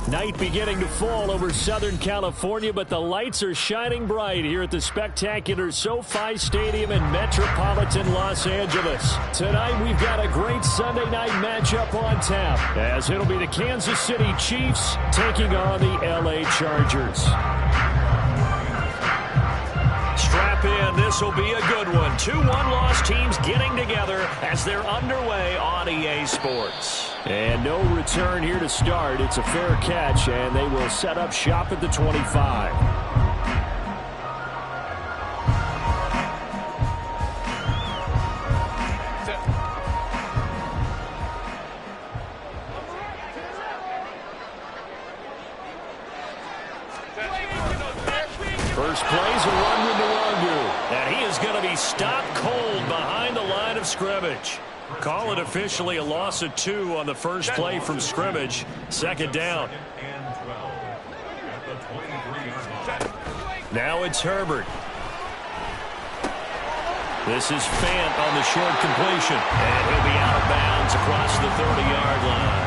Night beginning to fall over Southern California, but the lights are shining bright here at the spectacular SoFi Stadium in metropolitan Los Angeles. Tonight, we've got a great Sunday night matchup on tap, as it'll be the Kansas City Chiefs taking on the LA Chargers. Strap in. This will be a good one. Two one-loss teams getting together as they're underway on EA Sports. And no return here to start. It's a fair catch, and they will set up shop at the 25. First play's a run with Nwangu, and he is going to be stopped cold behind the line of scrimmage. Call it officially a loss of 2 on the first play from scrimmage. Second down. Now it's Herbert. This is Fant on the short completion, and he'll be out of bounds across the 30-yard line.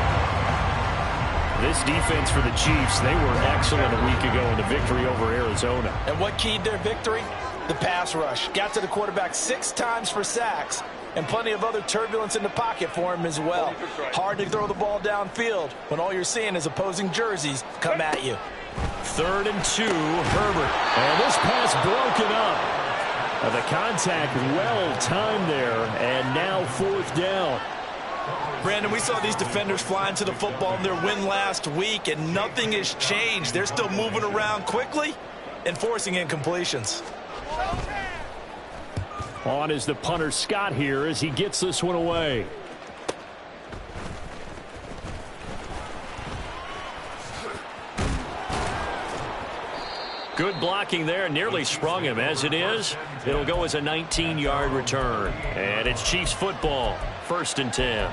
This defense for the Chiefs, they were excellent a week ago in the victory over Arizona. And what keyed their victory? The pass rush. Got to the quarterback 6 times for sacks, and plenty of other turbulence in the pocket for him as well. Hard to throw the ball downfield when all you're seeing is opposing jerseys come at you. 3rd and 2, Herbert. And this pass broken up. The contact well timed there, and now 4th down. Brandon, we saw these defenders flying to the football in their win last week, and nothing has changed. They're still moving around quickly and forcing incompletions. On is the punter Scott here as he gets this one away. Good blocking there, nearly sprung him. As it is, it'll go as a 19-yard return. And it's Chiefs football, 1st and 10.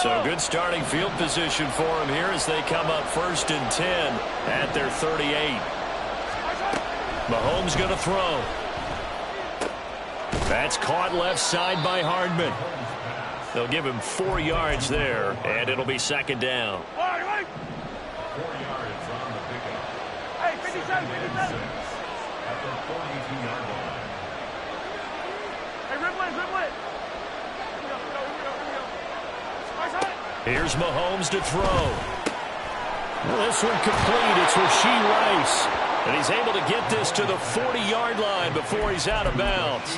So good starting field position for him here as they come up 1st and 10 at their 38. Mahomes going to throw. That's caught left side by Hardman. They'll give him 4 yards there, and it'll be 2nd down. 4 yards on the pickup. Hey, 57. At the 42-yard line. Hey, riblet. Here's Mahomes to throw. Well, this one complete. It's Rashee Rice. And he's able to get this to the 40-yard line before he's out of bounds.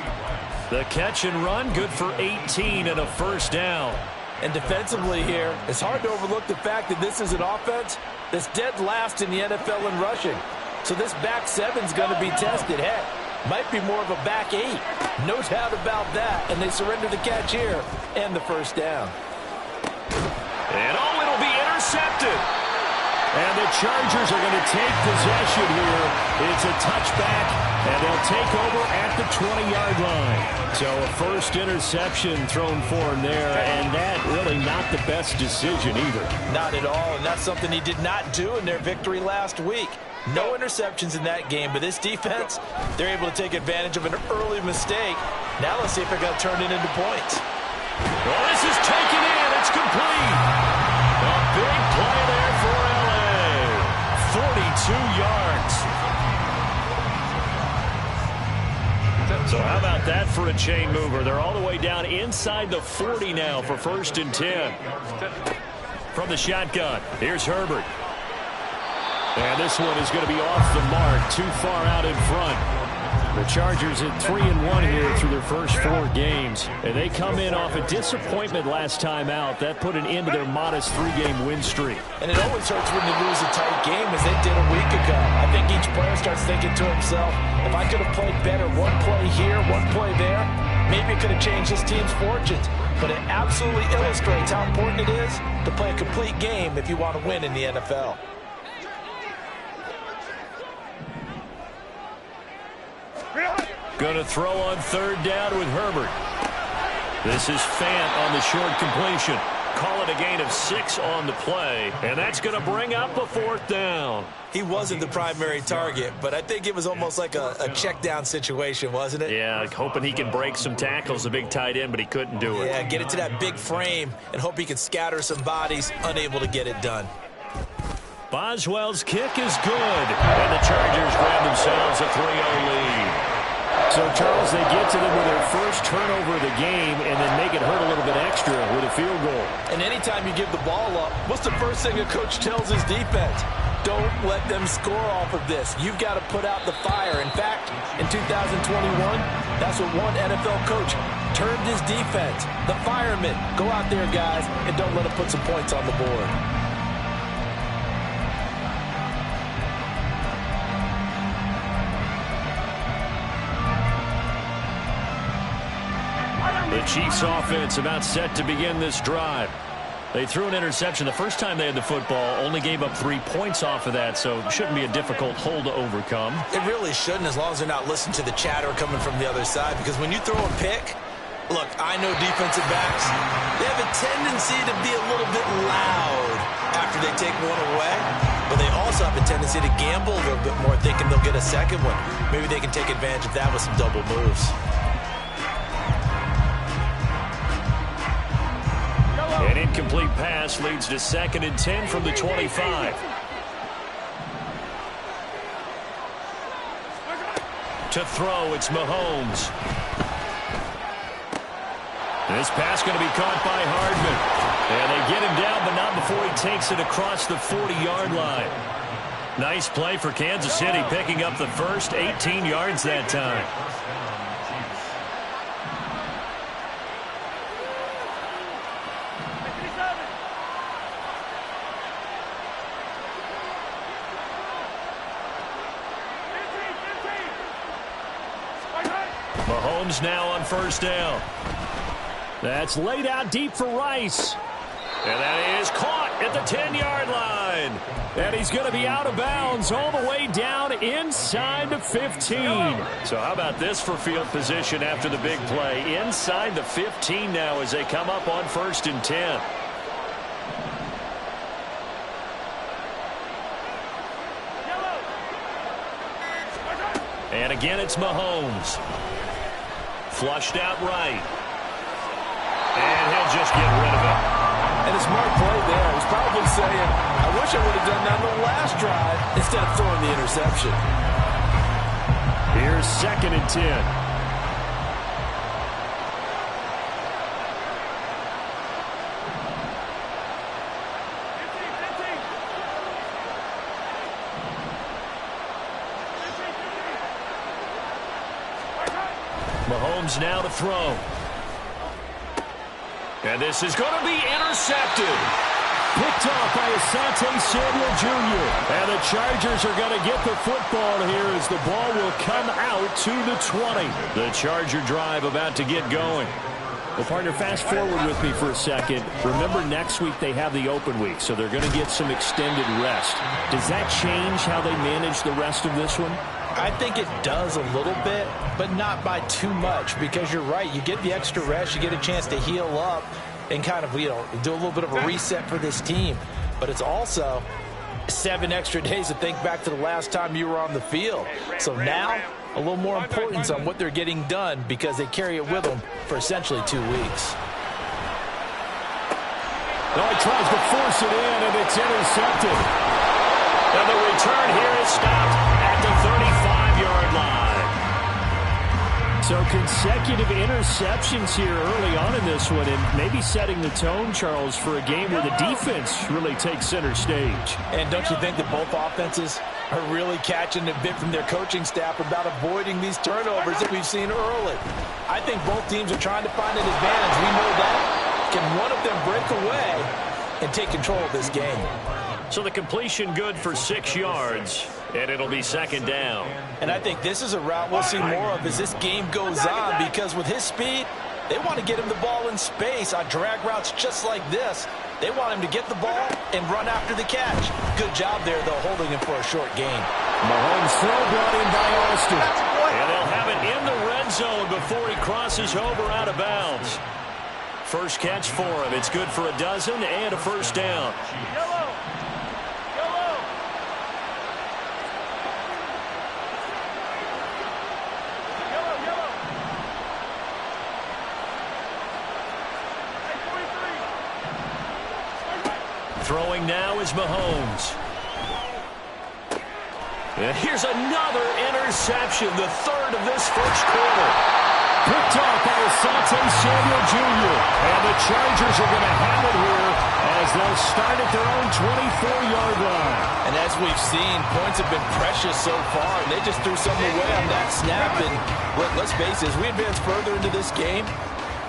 The catch and run, good for 18 and a 1st down. And defensively here, it's hard to overlook the fact that this is an offense that's dead last in the NFL in rushing. So this back 7's going to be tested. Heck, might be more of a back 8. No doubt about that. And they surrender the catch here and the 1st down. And it'll be intercepted. And the Chargers are going to take possession here. It's a touchback, and they'll take over at the 20-yard line. So a first interception thrown for him there, and that really not the best decision either. Not at all, and that's something he did not do in their victory last week. No interceptions in that game, but this defense, they're able to take advantage of an early mistake. Now let's see if they're going to turn it into points. Well, this is taken in. It's complete. A big play there for LA. 42 yards. So how about that for a chain mover? They're all the way down inside the 40 now for 1st and 10. From the shotgun, here's Herbert. And this one is going to be off the mark, too far out in front. The Chargers at 3-1 here through their first 4 games. And they come in off a disappointment last time out. That put an end to their modest 3-game win streak. And it always hurts when you lose a tight game, as they did a week ago. I think each player starts thinking to himself, if I could have played better, one play here, one play there, maybe it could have changed this team's fortunes. But it absolutely illustrates how important it is to play a complete game if you want to win in the NFL. Going to throw on 3rd down with Herbert. This is Fant on the short completion. call it a gain of 6 on the play, and that's going to bring up a 4th down. He wasn't the primary target, but I think it was almost like a check down situation, wasn't it? Yeah, hoping he can break some tackles, a big tight end, but he couldn't do it. Yeah, get it to that big frame and hope he can scatter some bodies, unable to get it done. Boswell's kick is good, and the Chargers grab themselves a 3-0 lead. So, Charles, they get to them with their first turnover of the game and then make it hurt a little bit extra with a field goal. And anytime you give the ball up, what's the first thing a coach tells his defense? Don't let them score off of this. You've got to put out the fire. In fact, in 2021, that's what one NFL coach termed his defense. The firemen. Go out there, guys, and don't let them put some points on the board. The Chiefs offense about set to begin this drive. They threw an interception the first time they had the football, only gave up 3 points off of that, so it shouldn't be a difficult hole to overcome. It really shouldn't, as long as they're not listening to the chatter coming from the other side, because when you throw a pick, look, I know defensive backs, they have a tendency to be a little bit loud after they take one away, but they also have a tendency to gamble a little bit more, thinking they'll get a second one. Maybe they can take advantage of that with some double moves. An incomplete pass leads to 2nd and 10 from the 25. To throw, it's Mahomes. This pass going to be caught by Hardman. And they get him down, but not before he takes it across the 40-yard line. Nice play for Kansas City, picking up the first, 18 yards that time. Mahomes now on 1st down. That's laid out deep for Rice. And that is caught at the 10-yard line. And he's going to be out of bounds all the way down inside the 15. So how about this for field position after the big play? Inside the 15 now as they come up on 1st and 10. And again, it's Mahomes. Flushed out right. And he'll just get rid of it. And a smart play there. He's probably saying, I wish I would have done that on the last drive instead of throwing the interception. Here's 2nd and 10. Mahomes now to throw. And this is going to be intercepted. Picked off by Asante Samuel Jr. And the Chargers are going to get the football here as the ball will come out to the 20. The Charger drive about to get going. Well, partner, fast forward with me for a second. Remember, next week they have the open week, so they're going to get some extended rest. Does that change how they manage the rest of this one? I think it does a little bit, but not by too much, because you're right. You get the extra rest, you get a chance to heal up and kind of, do a little bit of a reset for this team. But it's also 7 extra days to think back to the last time you were on the field. So now, a little more importance on what they're getting done because they carry it with them for essentially 2 weeks. Well, he tries to force it in, and it's intercepted. And the return here is stopped at the 35-yard line. So consecutive interceptions here early on in this one, and maybe setting the tone, Charles, for a game where the defense really takes center stage. And don't you think that both offenses are really catching a bit from their coaching staff about avoiding these turnovers that we've seen early? I think both teams are trying to find an advantage. We know that. Can one of them break away and take control of this game? So the completion good for 6 yards, and it'll be 2nd down. And I think this is a route we'll see more of as this game goes on, because with his speed, they want to get him the ball in space on drag routes just like this. They want him to get the ball and run after the catch. Good job there, though, holding him for a short gain. Mahomes throw brought in by Austin. And they'll have it in the red zone before he crosses over out of bounds. First catch for him. It's good for a dozen and a first down. Yellow. Yellow. Yellow, yellow. Hey, 43. Throwing now is Mahomes. And here's another interception, the third of this first quarter. Picked off by Asante Samuel Jr. And the Chargers are going to have it here as they'll start at their own 24-yard line. And as we've seen, points have been precious so far, and they just threw something away on that snap. And let's face it, as we advance further into this game,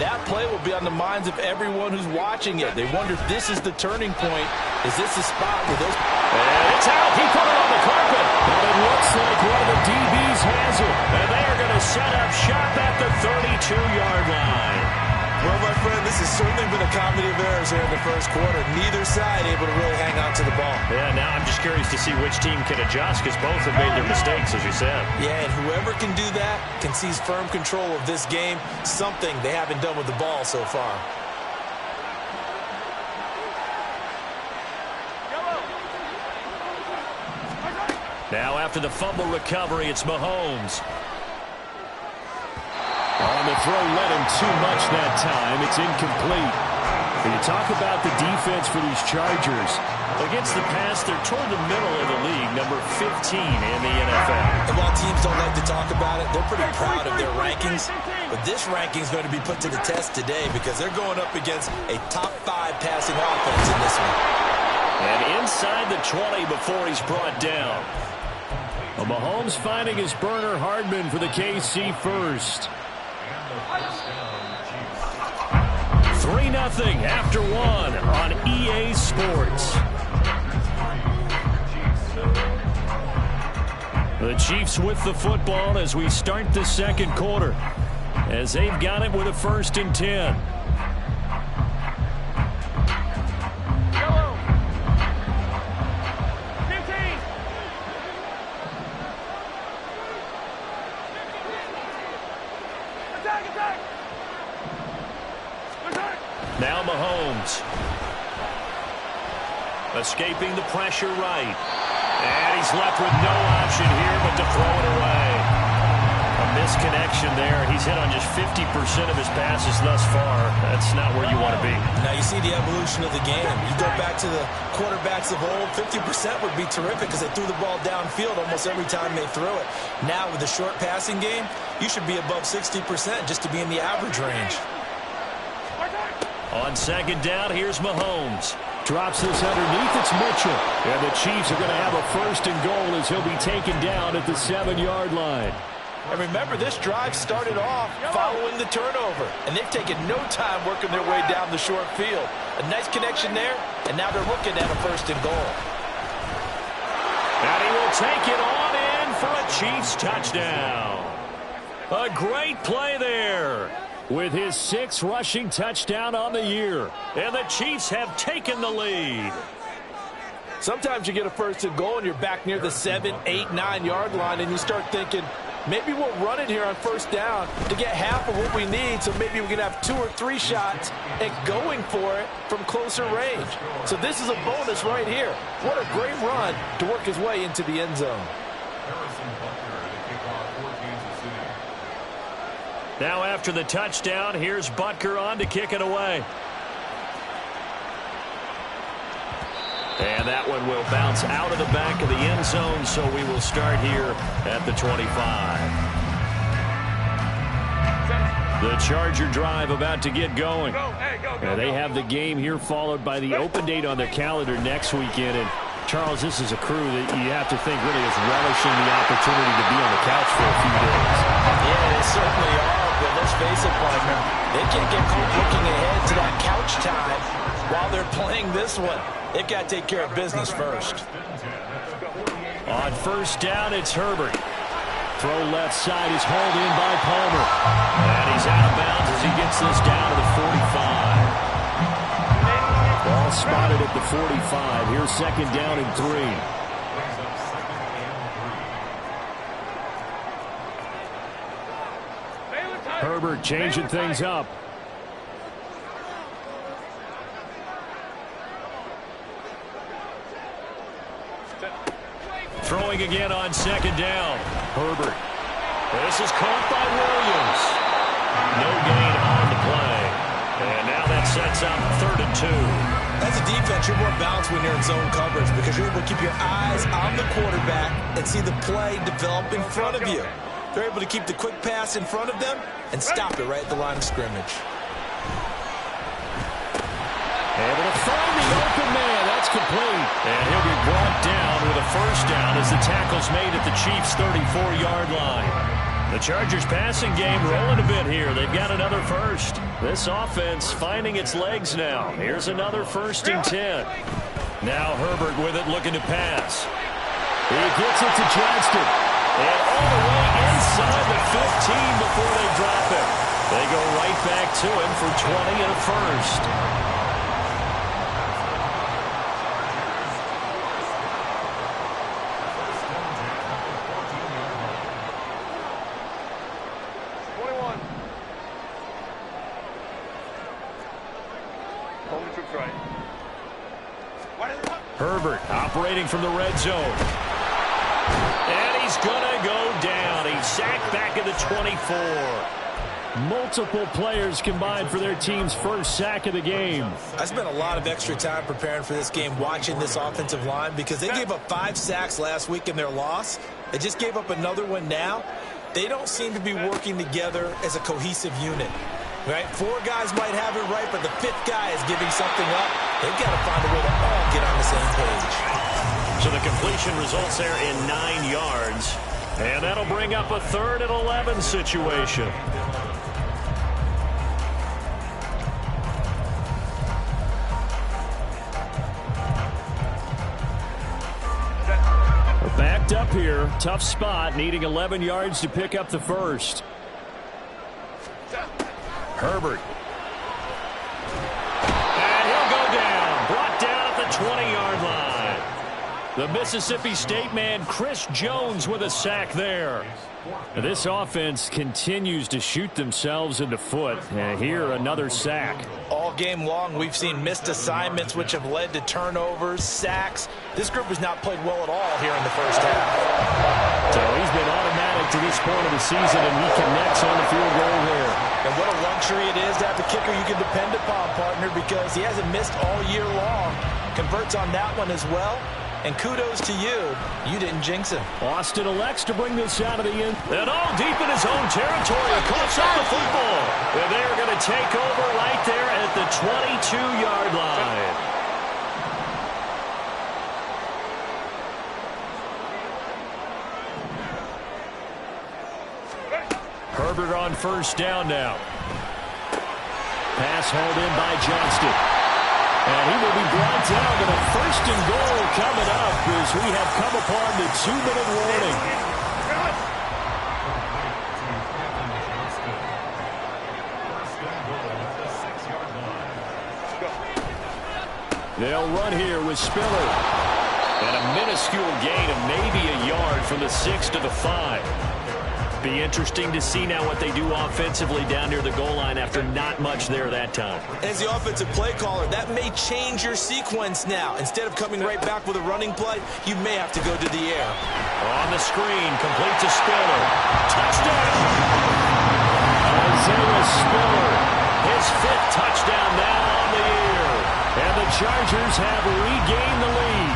that play will be on the minds of everyone who's watching it. They wonder if this is the turning point. Is this the spot where those... And it's out. He put it on the carpet. But it looks like one of the DBs has it. And they are going to set up shop at the 32-yard line. Well, my friend, this has certainly been a comedy of errors here in the first quarter. Neither side able to really hang on to the ball. Yeah, now I'm just curious to see which team can adjust because both have made their mistakes, as you said. Yeah, and whoever can do that can seize firm control of this game, something they haven't done with the ball so far. Now after the fumble recovery, it's Mahomes. On the throw, led him too much that time. It's incomplete. When you talk about the defense for these Chargers, against the pass, they're toward the middle of the league, number 15 in the NFL. And while teams don't like to talk about it, they're pretty proud of their rankings. But this ranking is going to be put to the test today because they're going up against a top 5 passing offense in this one. And inside the 20 before he's brought down. Well, Mahomes finding his burner Hardman for the KC first. 3-0 after one on EA Sports. The Chiefs with the football as we start the second quarter, as they've got it with a 1st and 10. Now Mahomes. Escaping the pressure right. And he's left with no option here but to throw it away. A misconnection there. He's hit on just 50% of his passes thus far. That's not where you want to be. Now you see the evolution of the game. You go back to the quarterbacks of old, 50% would be terrific because they threw the ball downfield almost every time they threw it. Now with the short passing game, you should be above 60% just to be in the average range. On second down, here's Mahomes. Drops this underneath, it's Mitchell. And the Chiefs are going to have a 1st and goal as he'll be taken down at the 7-yard line. And remember, this drive started off following the turnover. And they've taken no time working their way down the short field. A nice connection there, and now they're looking at a 1st and goal. And he will take it on in for a Chiefs touchdown. A great play there, with his 6th rushing touchdown on the year. And the Chiefs have taken the lead. Sometimes you get a 1st and goal and you're back near the 7, 8, 9-yard line and you start thinking, maybe we'll run it here on 1st down to get half of what we need, so maybe we can have 2 or 3 shots at going for it from closer range. So this is a bonus right here. What a great run to work his way into the end zone. Now after the touchdown, here's Butker on to kick it away. And that one will bounce out of the back of the end zone, so we will start here at the 25. The Charger drive about to get going. They have the game here followed by the open date on their calendar next weekend. And Charles, this is a crew that you have to think really is relishing the opportunity to be on the couch for a few days. Yeah, they certainly are. But let's face it, partner, they can't get caught looking ahead to that couch time while they're playing this one. They've got to take care of business first. On 1st down, it's Herbert. Throw left side is hauled in by Palmer. And he's out of bounds as he gets this down to the 45. Ball spotted at the 45. Here's 2nd down and 3. Herbert changing things up. Throwing again on second down. Herbert. This is caught by Williams. No gain on the play. And now that sets up 3rd and 2. As a defense, you're more balanced when you're in zone coverage because you're able to keep your eyes on the quarterback and see the play develop in front of you. They're able to keep the quick pass in front of them and stop it right at the line of scrimmage. Able to find the open man. That's complete. And he'll be brought down with a first down as the tackle's made at the Chiefs' 34-yard line. The Chargers passing game rolling a bit here. They've got another first. This offense finding its legs now. Here's another 1st and 10. Now Herbert with it, looking to pass. He gets it to Johnston. And all the way inside the 15 before they drop it. They go right back to him for 20 and a first. Herbert operating from the red zone. And he's going to go down. He's sacked back at the 24. Multiple players combined for their team's first sack of the game. I spent a lot of extra time preparing for this game watching this offensive line because they gave up 5 sacks last week in their loss. They just gave up another one now. They don't seem to be working together as a cohesive unit. Right? 4 guys might have it right, but the 5th guy is giving something up. They've got to find a way to all get on the same page. So the completion results there in 9 yards. And that'll bring up a 3rd and 11 situation. We're backed up here. Tough spot, needing 11 yards to pick up the first. Herbert. And he'll go down. Brought down at the 20-yard line. The Mississippi State man, Chris Jones, with a sack there. This offense continues to shoot themselves in the foot. And here, another sack. All game long, we've seen missed assignments, which have led to turnovers, sacks. This group has not played well at all here in the first half. So he's been automatic to this point of the season, and he connects on the field goal there. And what a luxury it is to have a kicker you can depend upon, partner, because he hasn't missed all year long. Converts on that one as well. And kudos to you. You didn't jinx him. Austin elects to bring this out of the end. And all deep in his own territory. He coughs up the football. And they're going to take over right there at the 22-yard line. Herbert on first down now. Pass hauled in by Johnston. And he will be brought down to the 1st and goal coming up as we have come upon the 2-minute warning. They'll run here with Spiller. And a minuscule gain of maybe a yard from the 6 to the 5. Be interesting to see now what they do offensively down near the goal line after not much there that time. As the offensive play caller, that may change your sequence now. Instead of coming right back with a running play, you may have to go to the air. On the screen, complete to Spiller. Touchdown! Isaiah Spiller, his 5th touchdown now on the year. And the Chargers have regained the lead.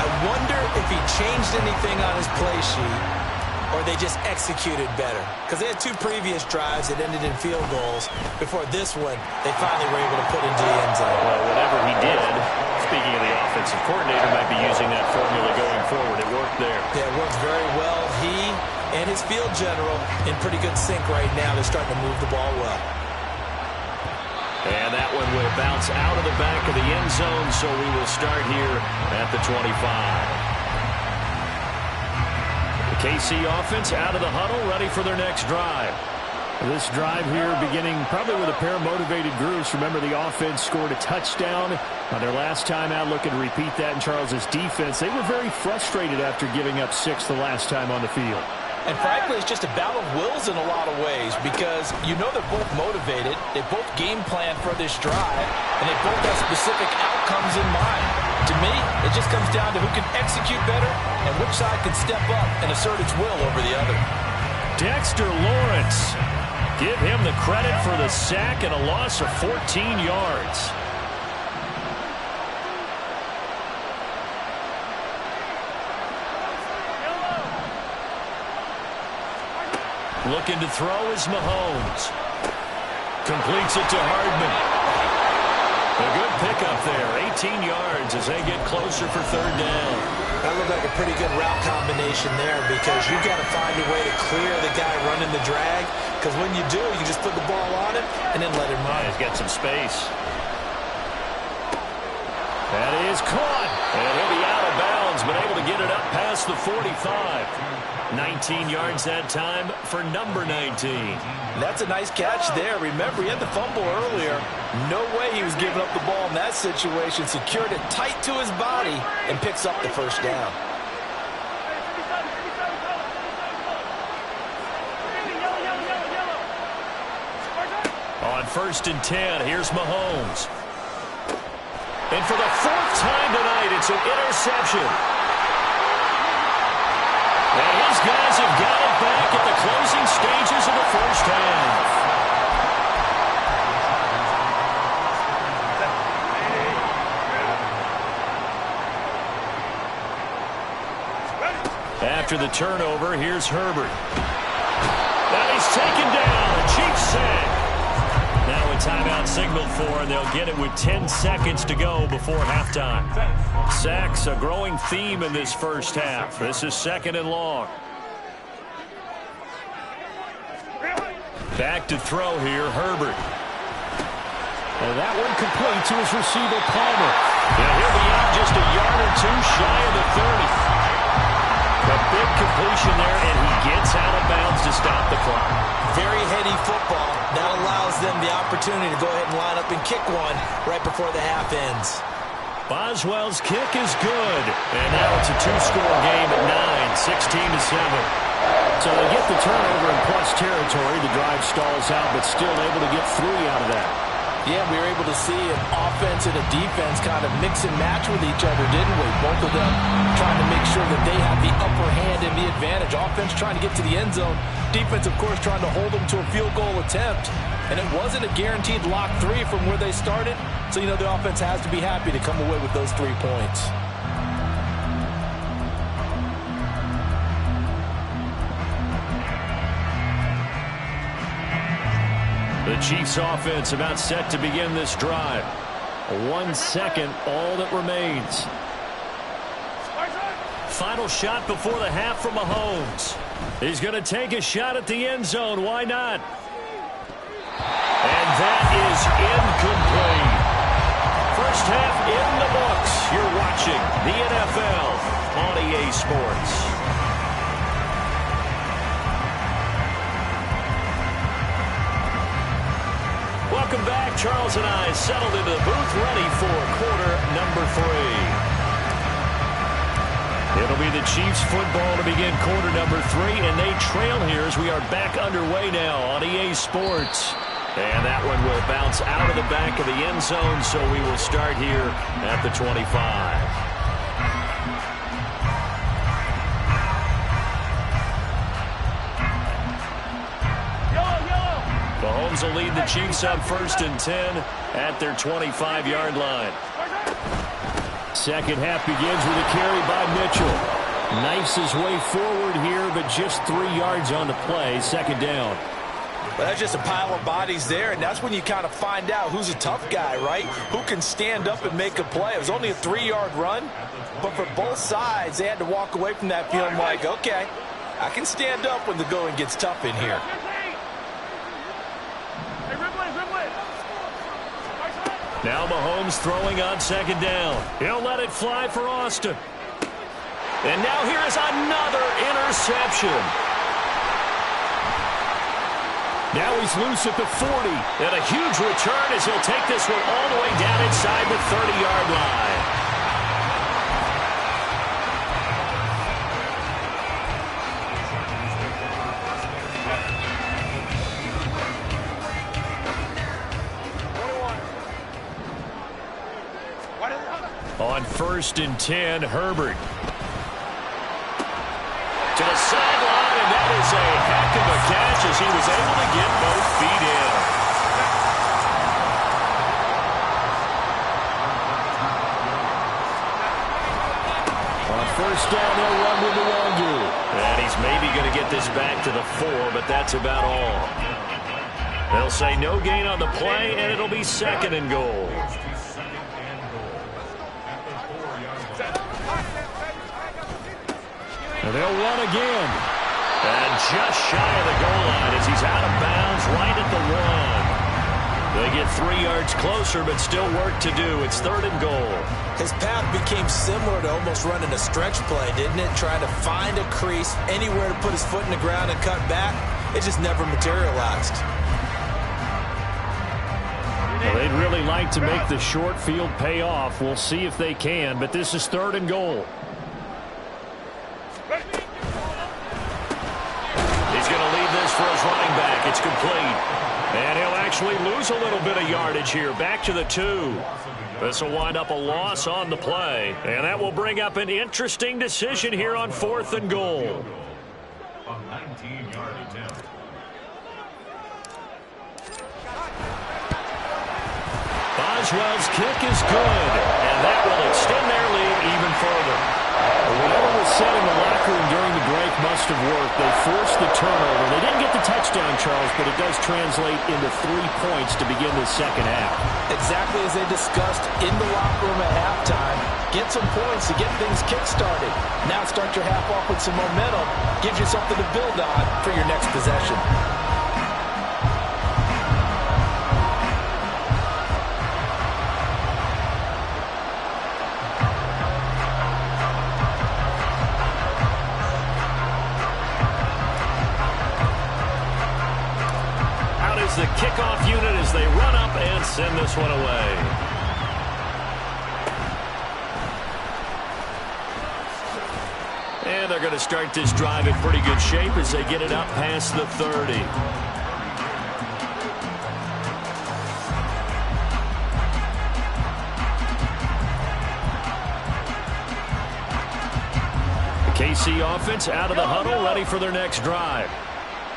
I wonder if he changed anything on his play sheet, or they just executed better. Because they had 2 previous drives that ended in field goals. Before this one, they finally were able to put into the end zone. Well, whatever he did, speaking of the offensive coordinator, might be using that formula going forward. It worked there. Yeah, it worked very well. He and his field general in pretty good sync right now. They're starting to move the ball well. And that one will bounce out of the back of the end zone, so we will start here at the 25. KC offense out of the huddle, ready for their next drive. This drive here beginning probably with a pair of motivated groups. Remember, the offense scored a touchdown on their last time out, looking to repeat that in Charles's defense. They were very frustrated after giving up 6 the last time on the field. And frankly, it's just a battle of wills in a lot of ways because you know they're both motivated, they both game plan for this drive, and they both have specific outcomes in mind. To me, it just comes down to who can execute better and which side can step up and assert its will over the other. Dexter Lawrence. Give him the credit for the sack and a loss of 14 yards. Looking to throw is Mahomes. Completes it to Hardman. A good pickup there. 18 yards as they get closer for third down. That looked like a pretty good route combination there because you've got to find a way to clear the guy running the drag. Because when you do, you just put the ball on him and then let him run. He's got some space. That is caught. And he'll be out of bounds, but able to get it up past the 45. 19 yards that time for number 19. That's a nice catch there. Remember, he had the fumble earlier. No way he was giving up the ball in that situation. Secured it tight to his body and picks up the first down. On 1st and 10, here's Mahomes. And for the 4th time tonight, it's an interception. And his guys have got it back at the closing stages of the first half. After the turnover, here's Herbert. And he's taken down. A Chiefs sack. Now a timeout signaled for, and they'll get it with 10 seconds to go before halftime. Sacks, a growing theme in this first half. This is 2nd and long. Back to throw here, Herbert. And that one complete to his receiver, Palmer. And he'll be out just a yard or two shy of the 30. A big completion there, and he gets out of bounds to stop the clock. Very heady football. That allows them the opportunity to go ahead and line up and kick one right before the half ends. Boswell's kick is good. And now it's a 2-score game at 9, 16-7. So they get the turnover in plus territory. The drive stalls out, but still able to get 3 out of that. Yeah, we were able to see an offense and a defense kind of mix and match with each other, didn't we? Both of them trying to make sure that they have the upper hand and the advantage. Offense trying to get to the end zone. Defense, of course, trying to hold them to a field goal attempt. And it wasn't a guaranteed lock 3 from where they started. So, you know, the offense has to be happy to come away with those 3 points. The Chiefs offense about set to begin this drive. 1 second, all that remains. Final shot before the half from Mahomes. He's going to take a shot at the end zone. Why not? And that is incomplete. First half in the books. You're watching the NFL on EA Sports. Welcome back. Charles and I settled into the booth ready for quarter number 3. It'll be the Chiefs football to begin quarter number 3, and they trail here as we are back underway now on EA Sports. And that one will bounce out of the back of the end zone, so we will start here at the 25. Mahomes will lead the Chiefs up 1st and 10 at their 25-yard line. Second half begins with a carry by Mitchell. Knifes his way forward here, but just 3 yards on the play. 2nd down. Well, that's just a pile of bodies there, and that's when you kind of find out who's a tough guy, right? Who can stand up and make a play. It was only a 3-yard run, but for both sides, they had to walk away from that feeling like, okay, I can stand up when the going gets tough in here. Now Mahomes throwing on 2nd down. He'll let it fly for Austin. And now here is another interception. Now he's loose at the 40. And a huge return as he'll take this one all the way down inside the 30-yard line. On 1st and 10, Herbert. To the sideline, and that is a heck of a catch as he was able to get both feet in. On 1st down, they'll run with the Longu. And he's maybe going to get this back to the 4, but that's about all. They'll say no gain on the play, and it'll be 2nd and goal. And they'll run again. And just shy of the goal line as he's out of bounds right at the 1. They get 3 yards closer, but still work to do. It's 3rd and goal. His path became similar to almost running a stretch play, didn't it? Trying to find a crease, anywhere to put his foot in the ground and cut back. It just never materialized. Well, they'd really like to make the short field pay off. We'll see if they can, but this is 3rd and goal. He's going to leave this for his running back. It's complete. And he'll actually lose a little bit of yardage here. Back to the 2. This will wind up a loss on the play. And that will bring up an interesting decision here on 4th and goal. Boswell's kick is good, and that will extend their lead even further. Whatever was said in the locker room during the break must have worked. They forced the turnover. They didn't get the touchdown, Charles, but it does translate into 3 points to begin the second half. Exactly as they discussed in the locker room at halftime. Get some points to get things kick-started. Now start your half off with some momentum. Gives you something to build on for your next possession. The kickoff unit as they run up and send this one away. And they're going to start this drive in pretty good shape as they get it up past the 30. The KC offense out of the huddle, ready for their next drive.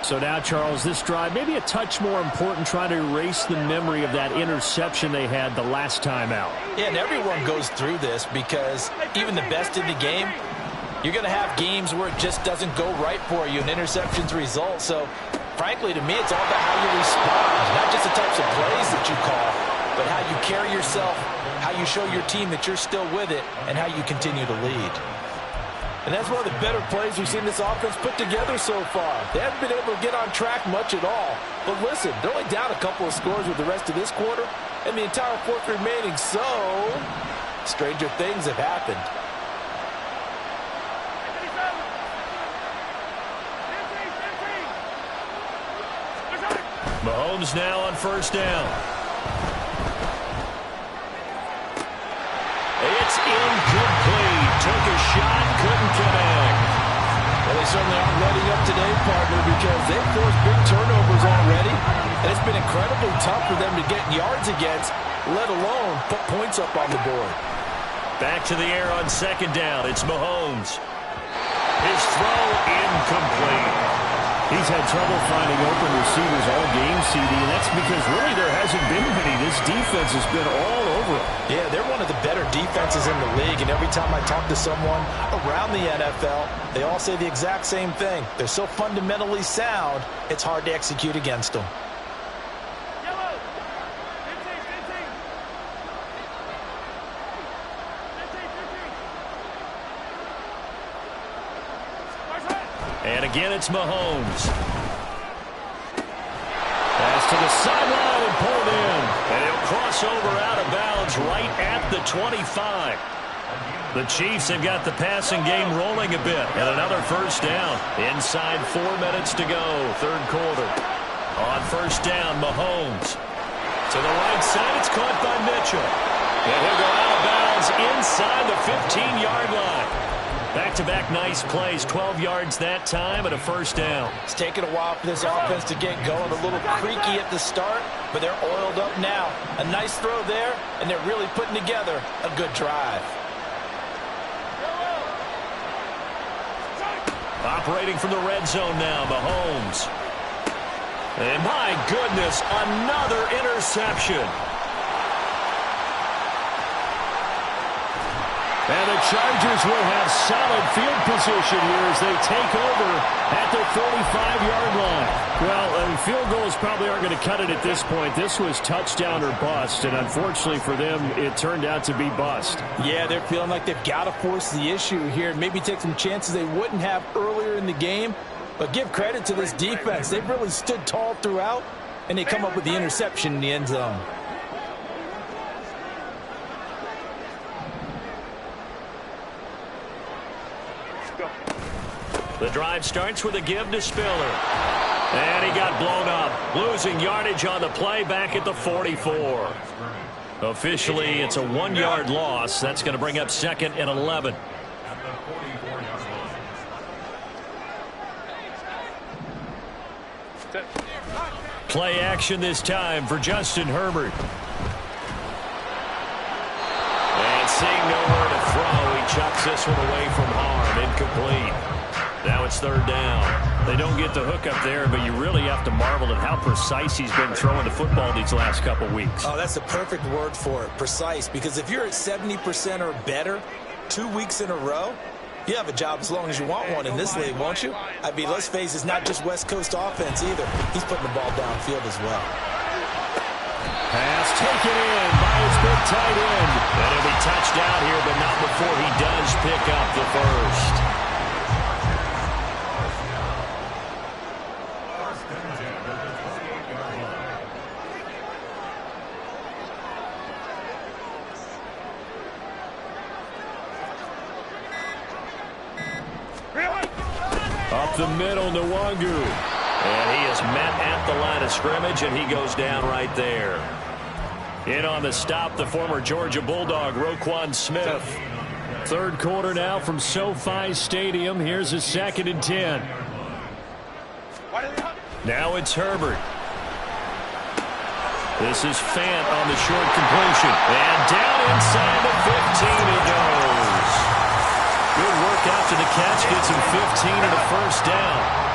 So now, Charles, this drive maybe a touch more important, trying to erase the memory of that interception they had the last time out. Yeah, and everyone goes through this because even the best in the game, you're going to have games where it just doesn't go right for you and interceptions result. So, frankly, to me, it's all about how you respond, not just the types of plays that you call, but how you carry yourself, how you show your team that you're still with it, and how you continue to lead. And that's one of the better plays we've seen this offense put together so far. They haven't been able to get on track much at all. But listen, they're only down a couple of scores with the rest of this quarter, and the entire 4th remaining, so stranger things have happened. Mahomes now on 1st down. It's incomplete. Took a shot, couldn't connect. Well, they certainly aren't ready up today, partner, because they've forced big turnovers already. And it's been incredibly tough for them to get yards against, let alone put points up on the board. Back to the air on 2nd down. It's Mahomes. His throw incomplete. He's had trouble finding open receivers all game, CD, and that's because really there hasn't been many. This defense has been all over them. Yeah, they're one of the better defenses in the league, and every time I talk to someone around the NFL, they all say the exact same thing. They're so fundamentally sound, it's hard to execute against them. And again, it's Mahomes. Pass to the sideline and pulled in. And he'll cross over out of bounds right at the 25. The Chiefs have got the passing game rolling a bit. And another 1st down. Inside 4 minutes to go, 3rd quarter. On 1st down, Mahomes. To the right side, it's caught by Mitchell. And he'll go out of bounds inside the 15-yard line. Back-to-back nice plays, 12 yards that time and a 1st down. It's taken a while for this offense to get going, a little creaky at the start, but they're oiled up now. A nice throw there, and they're really putting together a good drive. Operating from the red zone now, Mahomes. And my goodness, another interception. And the Chargers will have solid field position here as they take over at the 45-yard line. Well, field goals probably aren't going to cut it at this point. This was touchdown or bust, and unfortunately for them, it turned out to be bust. Yeah, they're feeling like they've got to force the issue here and maybe take some chances they wouldn't have earlier in the game. But give credit to this defense. They've really stood tall throughout, and they come up with the interception in the end zone. The drive starts with a give to Spiller. And he got blown up. Losing yardage on the play back at the 44. Officially, it's a 1-yard loss. That's going to bring up 2nd and 11. Play action this time for Justin Herbert. And seeing nowhere to throw, he chucks this one away from harm. Incomplete. Now it's 3rd down. They don't get the hook up there, but you really have to marvel at how precise he's been throwing the football these last couple weeks. Oh, that's the perfect word for it, precise, because if you're at 70% or better 2 weeks in a row, you have a job as long as you want one in this league, won't you? I mean, let's face it, it's not just West Coast offense either. He's putting the ball downfield as well. Pass taken in by his big tight end. And he'll be touched out here, but not before he does pick up the first. Up the middle, Nwangu. And he is met at the line of scrimmage, and he goes down right there. In on the stop, the former Georgia Bulldog, Roquan Smith. 3rd quarter now from SoFi Stadium. Here's a 2nd and 10. Now it's Herbert. This is Fant on the short completion. And down inside the 15 he goes. Good work after the catch. Gets him 15 and a first down.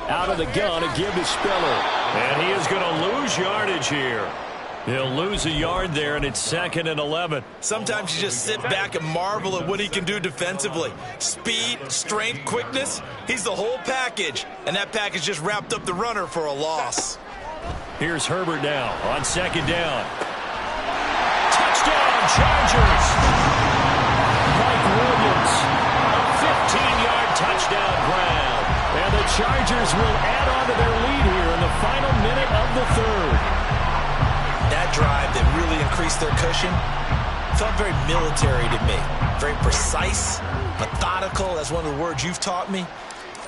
Out of the gun, a give to Spiller. And he is going to lose yardage here. He'll lose a yard there, and it's 2nd and 11. Sometimes you just sit back and marvel at what he can do defensively. Speed, strength, quickness, he's the whole package. And that package just wrapped up the runner for a loss. Here's Herbert now on 2nd down. Touchdown, Chargers! Mike Williams, a 15-yard touchdown ground. And the Chargers will add on to their lead here in the final minute of the 3rd. That drive that really increased their cushion felt very military to me. Very precise, methodical, that's one of the words you've taught me.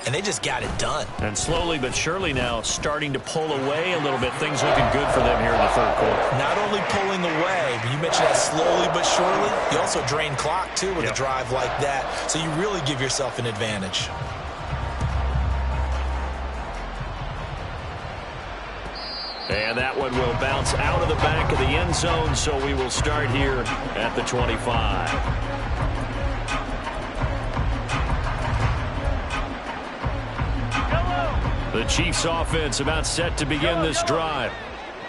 And they just got it done. And slowly but surely now starting to pull away a little bit. Things looking good for them here in the 3rd quarter. Not only pulling away, but you mentioned that slowly but surely. You also drain clock, too, with a drive like that. So you really give yourself an advantage. And that one will bounce out of the back of the end zone, so we will start here at the 25. The Chiefs offense about set to begin this drive.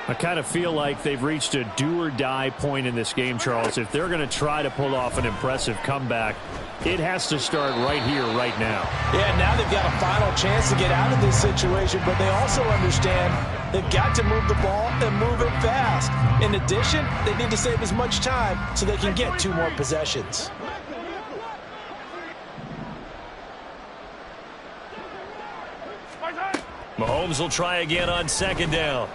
I kind of feel like they've reached a do-or-die point in this game, Charles. If they're going to try to pull off an impressive comeback, it has to start right here, right now. Yeah, now they've got a final chance to get out of this situation, but they also understand they've got to move the ball and move it fast. In addition, they need to save as much time so they can get 2 more possessions. Mahomes will try again on 2nd down.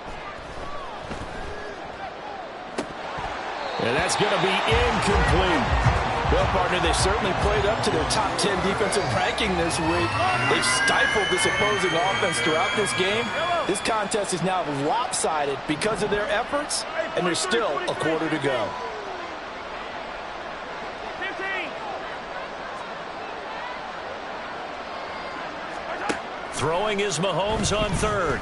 And that's going to be incomplete. Well, partner, they certainly played up to their top 10 defensive ranking this week. They've stifled this opposing offense throughout this game. This contest is now lopsided because of their efforts, and there's still a quarter to go. 15. Throwing is Mahomes on third.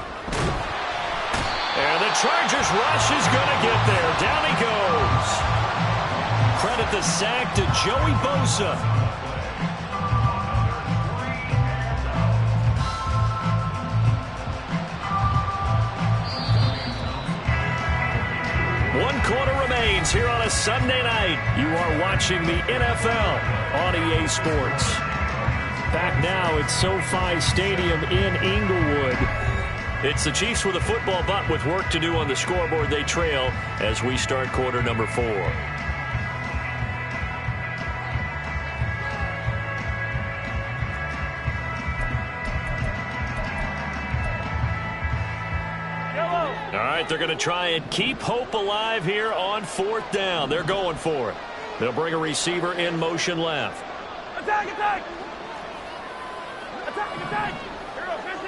And the Chargers rush is going to get there. Down he goes. Credit the sack to Joey Bosa. One quarter remains here on a Sunday night. You are watching the NFL on EA Sports. Back now at SoFi Stadium in Inglewood. It's the Chiefs with a football, but with work to do on the scoreboard. They trail as we start quarter number 4. All right, they're going to try and keep hope alive here on 4th down. They're going for it. They'll bring a receiver in motion left. Attack, attack! Attack, attack! Hero 15!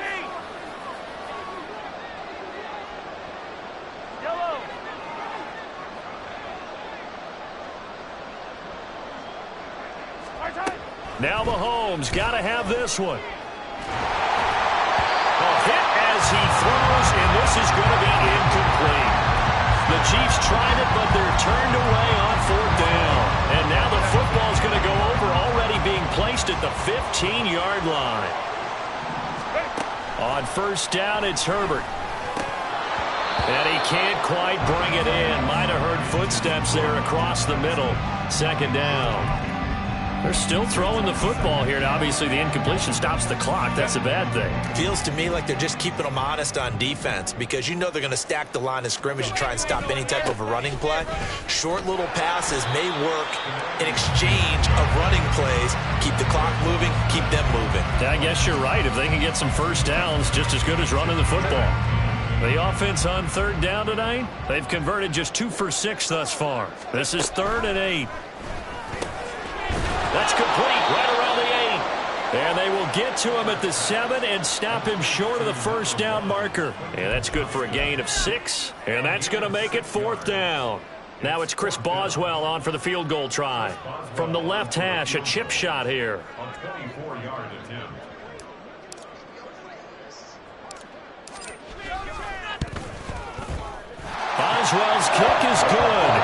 Yellow! Hard time! Now Mahomes got to have this one. A hit as he throws, and this is going to be incomplete. The Chiefs tried it, but they're turned away on 4th down. And now the football's going to go over, already being placed at the 15-yard line. On 1st down, it's Herbert. And he can't quite bring it in. Might have heard footsteps there across the middle. 2nd down. They're still throwing the football here. Now, obviously, the incompletion stops the clock. That's a bad thing. Feels to me like they're just keeping them honest on defense because you know they're going to stack the line of scrimmage and try and stop any type of a running play. Short little passes may work in exchange of running plays. Keep the clock moving, keep them moving. I guess you're right. If they can get some 1st downs, just as good as running the football. The offense on 3rd down tonight, they've converted just 2 for 6 thus far. This is 3rd and 8. That's complete right around the 8. And they will get to him at the 7 and stop him short of the 1st down marker. And that's good for a gain of 6. And that's going to make it 4th down. Now it's Chris Boswell on for the field goal try. From the left hash, a chip shot here. Boswell's kick is good.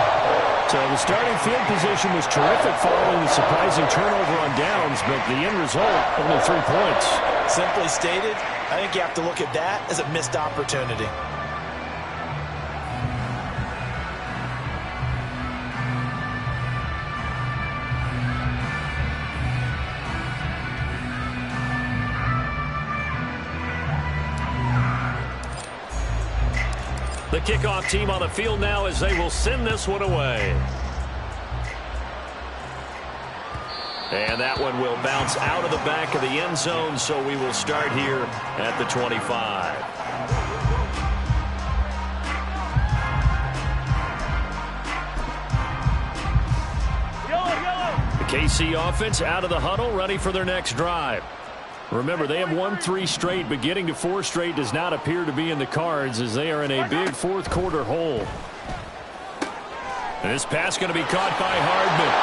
So the starting field position was terrific following the surprising turnover on downs, but the end result, only 3 points. Simply stated, I think you have to look at that as a missed opportunity. The kickoff team on the field now as they will send this one away. And that one will bounce out of the back of the end zone, so we will start here at the 25. The KC offense out of the huddle, ready for their next drive. Remember, they have won 3 straight, but getting to 4 straight does not appear to be in the cards as they are in a big 4th quarter hole. And this pass going to be caught by Hardman.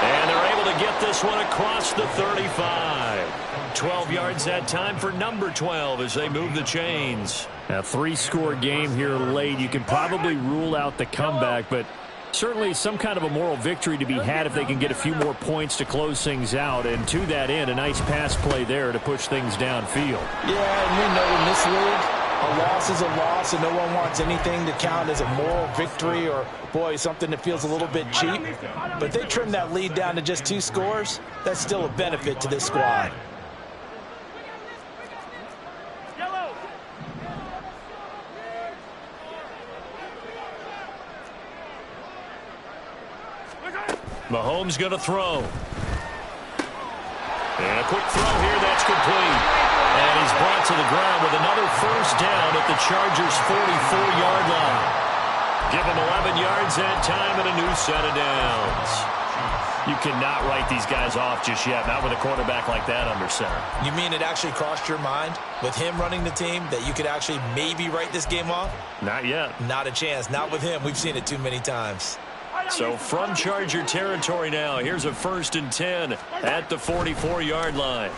And they're able to get this one across the 35. 12 yards that time for number 12 as they move the chains. A 3-score game here late. You can probably rule out the comeback, but certainly some kind of a moral victory to be had if they can get a few more points to close things out. And to that end, a nice pass play there to push things downfield. Yeah, and we know in this league, a loss is a loss, and no one wants anything to count as a moral victory or, boy, something that feels a little bit cheap. But they trim that lead down to just 2 scores. That's still a benefit to this squad. Mahomes going to throw. And a quick throw here, that's complete. And he's brought to the ground with another 1st down at the Chargers' 44-yard line. Give him 11 yards that time and a new set of downs. You cannot write these guys off just yet, not with a quarterback like that under center. You mean it actually crossed your mind with him running the team that you could actually maybe write this game off? Not yet. Not a chance. Not with him. We've seen it too many times. So from Charger territory now, here's a 1st and 10 at the 44-yard line.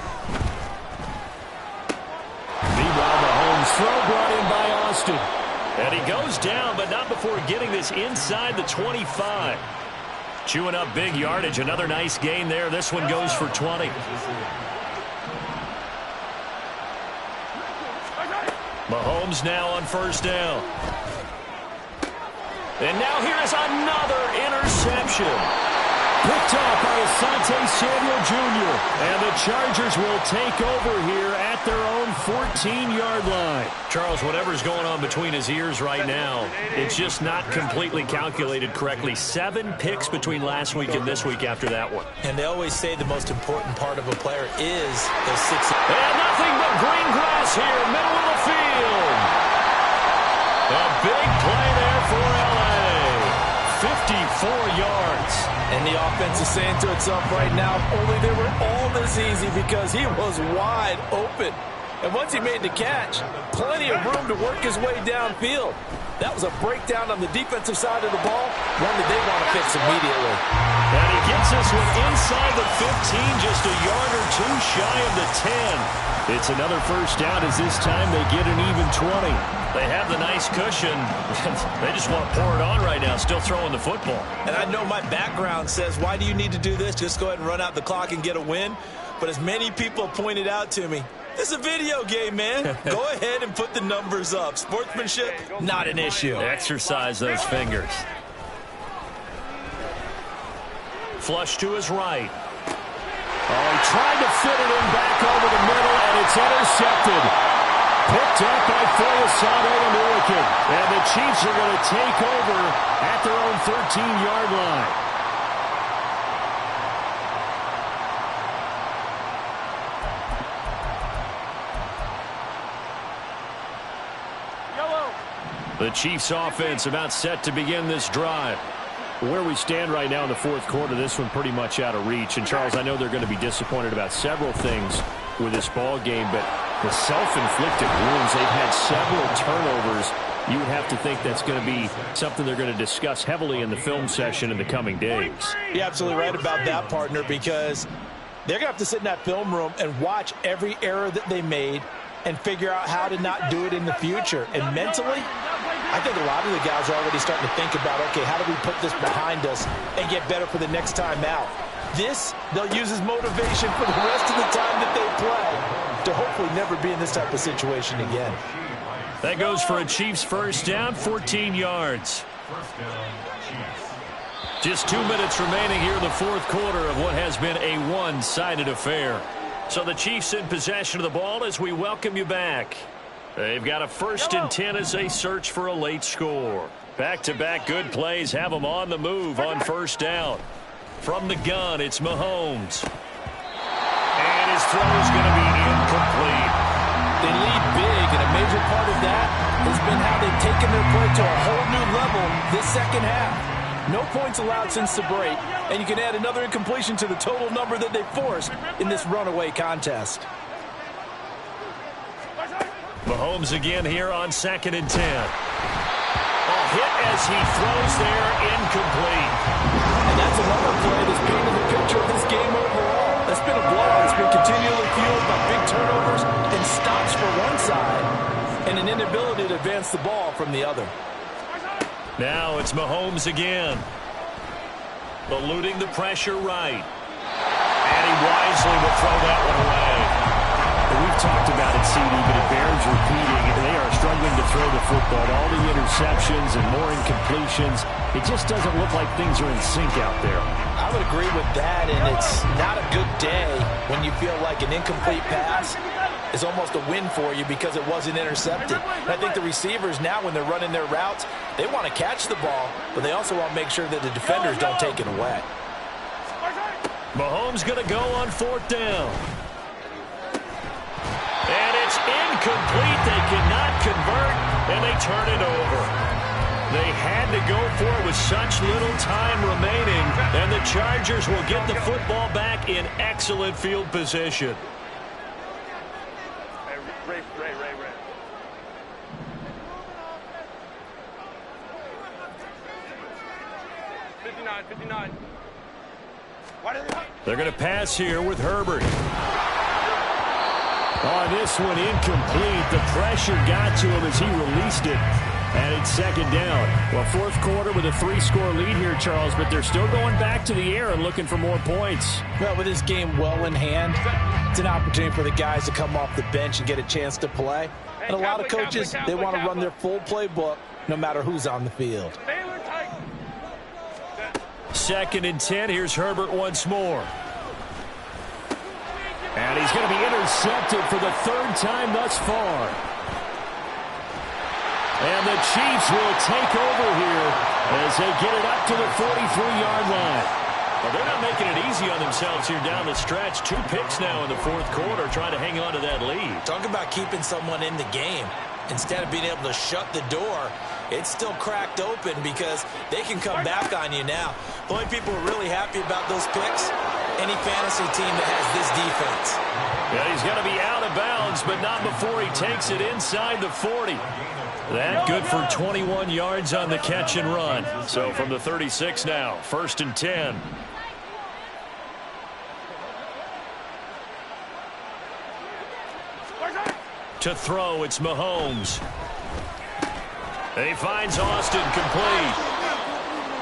Meanwhile, Mahomes throw brought in by Austin. And he goes down, but not before getting this inside the 25. Chewing up big yardage. Another nice gain there. This one goes for 20. Mahomes now on 1st down. And now here is another interception. Picked off by Asante Samuel Jr. And the Chargers will take over here at their own 14-yard line. Charles, whatever's going on between his ears right now, it's just not completely calculated correctly. 7 picks between last week and this week after that one. And they always say the most important part of a player is those 6. And nothing but green grass here, middle of the field. A big play there for L.A. 54 yards. And the offense is saying to itself right now, only they were all this easy because he was wide open. And once he made the catch, plenty of room to work his way downfield. That was a breakdown on the defensive side of the ball, one that they want to fix immediately. And he gets this one inside the 15, just a yard or two shy of the 10. It's another 1st down as this time they get an even 20. They have the nice cushion. They just want to pour it on right now, still throwing the football. And I know my background says, why do you need to do this? Just go ahead and run out the clock and get a win. But as many people pointed out to me, this is a video game, man. Go ahead and put the numbers up. Sportsmanship, not an issue. Exercise those fingers. Flush to his right. Oh, he tried to fit it in back over the middle, and it's intercepted. Picked up by Foyesade Oluokun. And the Chiefs are going to take over at their own 13-yard line. The Chiefs offense about set to begin this drive. Where we stand right now in the 4th quarter, this one pretty much out of reach. And, Charles, I know they're going to be disappointed about several things with this ball game, but the self-inflicted wounds, they've had several turnovers. You would have to think that's going to be something they're going to discuss heavily in the film session in the coming days. You're absolutely right about that, partner, because they're going to have to sit in that film room and watch every error that they made and figure out how to not do it in the future. And mentally, I think a lot of the guys are already starting to think about, okay, how do we put this behind us and get better for the next time out? This, they'll use as motivation for the rest of the time that they play to hopefully never be in this type of situation again. That goes for a Chiefs 1st down, 14 yards. Just 2 minutes remaining here in the 4th quarter of what has been a one-sided affair. So the Chiefs in possession of the ball as we welcome you back. They've got a 1st and 10 as they search for a late score. Back-to-back good plays have them on the move on 1st down. From the gun, it's Mahomes. And his throw is going to be incomplete. They lead big, and a major part of that has been how they've taken their play to a whole new level this 2nd half. No points allowed since the break, and you can add another incompletion to the total number that they forced in this runaway contest. Mahomes again here on 2nd and 10. A hit as he throws there, incomplete. And that's another play that's painted the picture of this game overall. That's been a blowout. It's been continually fueled by big turnovers and stops for one side and an inability to advance the ball from the other. Now it's Mahomes again. Eluding the pressure right. And he wisely will throw that one away. We've talked about it, CD, but it bears repeating. They are struggling to throw the football. All the interceptions and more incompletions. It just doesn't look like things are in sync out there. I would agree with that, and it's not a good day when you feel like an incomplete pass is almost a win for you because it wasn't intercepted. And I think the receivers now, when they're running their routes, they want to catch the ball, but they also want to make sure that the defenders don't take it away. Mahomes going to go on 4th down. And it's incomplete. They cannot convert, and they turn it over. They had to go for it with such little time remaining, and the Chargers will get the football back in excellent field position. Ray. 59. They're going to pass here with Herbert. On this one, incomplete. The pressure got to him as he released it. And it's second down. Well, fourth quarter with a 3-score lead here, Charles, but they're still going back to the air and looking for more points. Well, with this game well in hand, it's an opportunity for the guys to come off the bench and get a chance to play. And a lot of coaches, they want to run their full playbook no matter who's on the field. Second and 10. Here's Herbert once more. And he's going to be intercepted for the third time thus far. And the Chiefs will take over here as they get it up to the 43-yard line. Well, they're not making it easy on themselves here down the stretch. 2 picks now in the fourth quarter trying to hang on to that lead. Talk about keeping someone in the game. Instead of being able to shut the door, it's still cracked open because they can come back on you now. The only people who are really happy about those picks, any fantasy team that has this defense. Yeah, he's going to be out of bounds, but not before he takes it inside the 40. That good for 21 yards on the catch and run. So from the 36 now, first and 10. To throw, it's Mahomes. He finds Austin complete.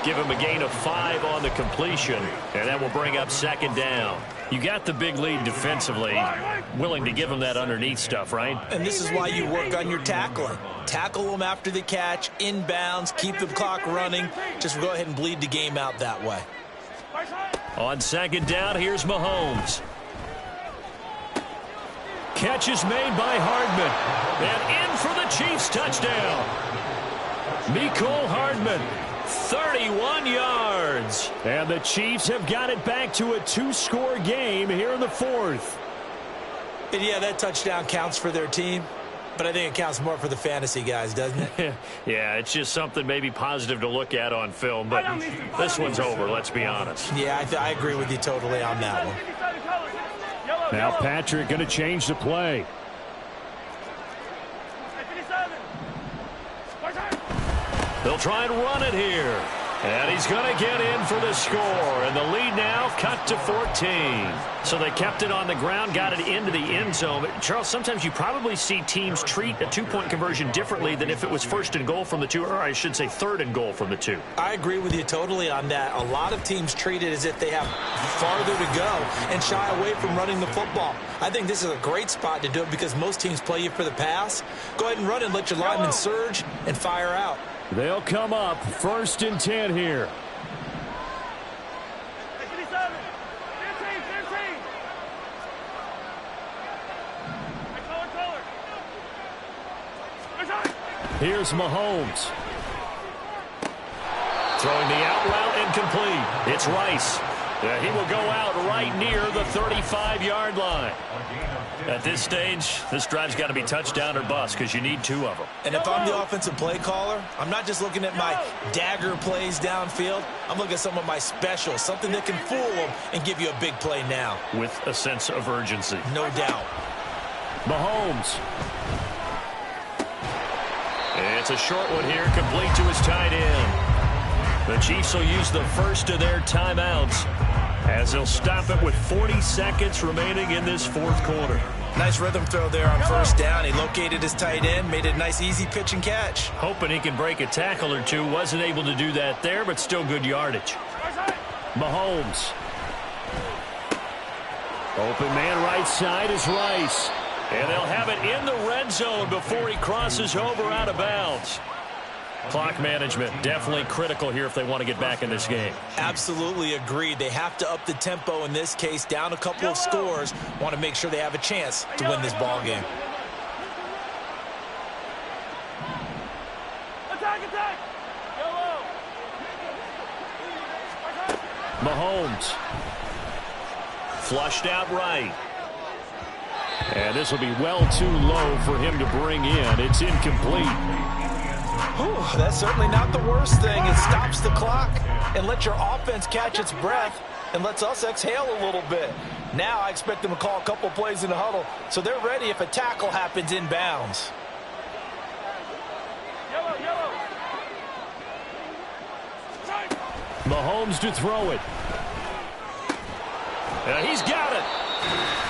Give him a gain of 5 on the completion, and that will bring up second down. You got the big lead defensively, willing to give him that underneath stuff, right? And this is why you work on your tackling. Tackle them after the catch, inbounds, keep the clock running. Just go ahead and bleed the game out that way. On second down, here's Mahomes. Catch is made by Hardman. And in for the Chiefs touchdown. Mecole Hardman, 31 yards. And the Chiefs have got it back to a 2-score game here in the fourth. And yeah, that touchdown counts for their team, but I think it counts more for the fantasy guys, doesn't it? Yeah, it's just something maybe positive to look at on film, but this one's over, let's be honest. Yeah, I agree with you totally on that one. Now Patrick going to change the play. They'll try and run it here. And he's going to get in for the score. And the lead now cut to 14. So they kept it on the ground, got it into the end zone. But Charles, sometimes you probably see teams treat a 2-point conversion differently than if it was first and goal from the 2, or I should say third and goal from the 2. I agree with you totally on that. A lot of teams treat it as if they have farther to go and shy away from running the football. I think this is a great spot to do it because most teams play you for the pass. Go ahead and run and let your linemen surge and fire out. They'll come up first and 10 here. 57, 15. Here's Mahomes. Throwing the out route incomplete. It's Rice. He will go out right near the 35-yard line. At this stage, this drive's got to be touchdown or bust because you need 2 of them. And if I'm the offensive play caller, I'm not just looking at my dagger plays downfield. I'm looking at some of my specials, something that can fool them and give you a big play now. With a sense of urgency. No doubt. Mahomes. It's a short one here, complete to his tight end. The Chiefs will use the first of their timeouts as they'll stop it with 40 seconds remaining in this fourth quarter. Nice rhythm throw there on first down. He located his tight end, made it a nice easy pitch and catch. Hoping he can break a tackle or two. Wasn't able to do that there, but still good yardage. Mahomes. Open man right side is Rice. And they'll have it in the red zone before he crosses over out of bounds. Clock management definitely critical here if they want to get back in this game. Absolutely agreed. They have to up the tempo in this case, down a couple of scores. Want to make sure they have a chance to win this ball game. Attack! Yellow! Mahomes. Flushed out right. And this will be well too low for him to bring in. It's incomplete. Whew, that's certainly not the worst thing. It stops the clock and lets your offense catch its breath and lets us exhale a little bit. Now I expect them to call a couple plays in the huddle so they're ready if a tackle happens inbounds. Mahomes to throw it. He's got it.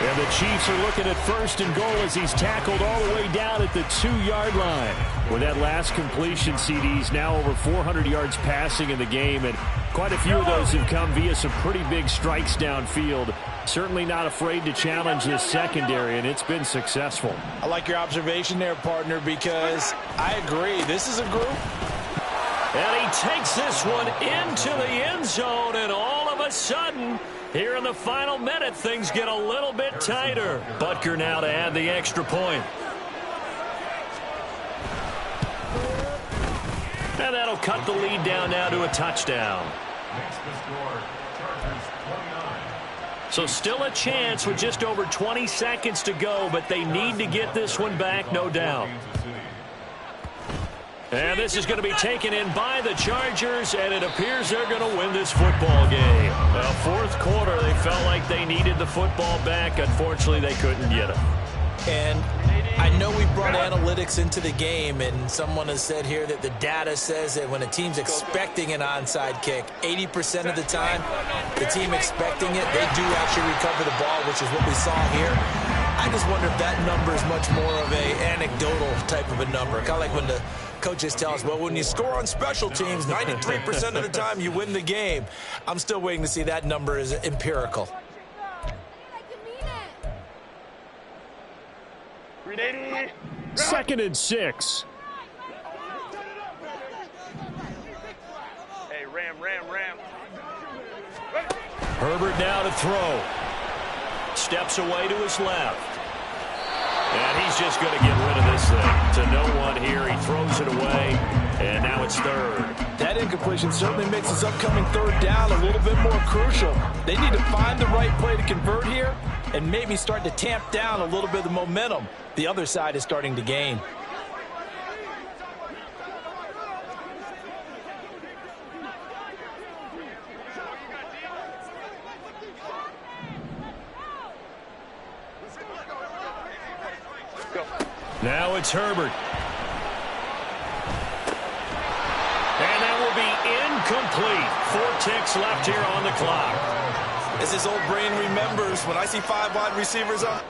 And the Chiefs are looking at 1st and goal as he's tackled all the way down at the 2-yard line. With that last completion, CD's now over 400 yards passing in the game, and quite a few of those have come via some pretty big strikes downfield. Certainly not afraid to challenge this secondary, and it's been successful. I like your observation there, partner, because I agree. This is a group. And he takes this one into the end zone, and all of a sudden, here in the final minute, things get a little bit tighter. Butker now to add the extra point. And that'll cut the lead down now to a touchdown. So still a chance with just over 20 seconds to go, but they need to get this one back, no doubt. And this is going to be taken in by the Chargers, and it appears they're going to win this football game. Well, 4th quarter, they felt like they needed the football back. Unfortunately, they couldn't get it. And I know we brought analytics into the game, and someone has said here that the data says that when a team's expecting an onside kick, 80% of the time, the team expecting it, they do actually recover the ball, which is what we saw here. I just wonder if that number is much more of a anecdotal type of a number. Kind of like when the coaches tell us, well, when you score on special teams, 93% of the time you win the game. I'm still waiting to see that number is empirical. 2nd and 6. Hey, Ram. Herbert now to throw. Steps away to his left. And he's just going to get rid of this thing. To no one here. He throws it away. And now it's 3rd. That incompletion certainly makes this upcoming 3rd down a little bit more crucial. They need to find the right play to convert here and maybe start to tamp down a little bit of the momentum the other side is starting to gain. Now it's Herbert. And that will be incomplete. 4 ticks left here on the clock. As his old brain remembers, when I see 5 wide receivers up,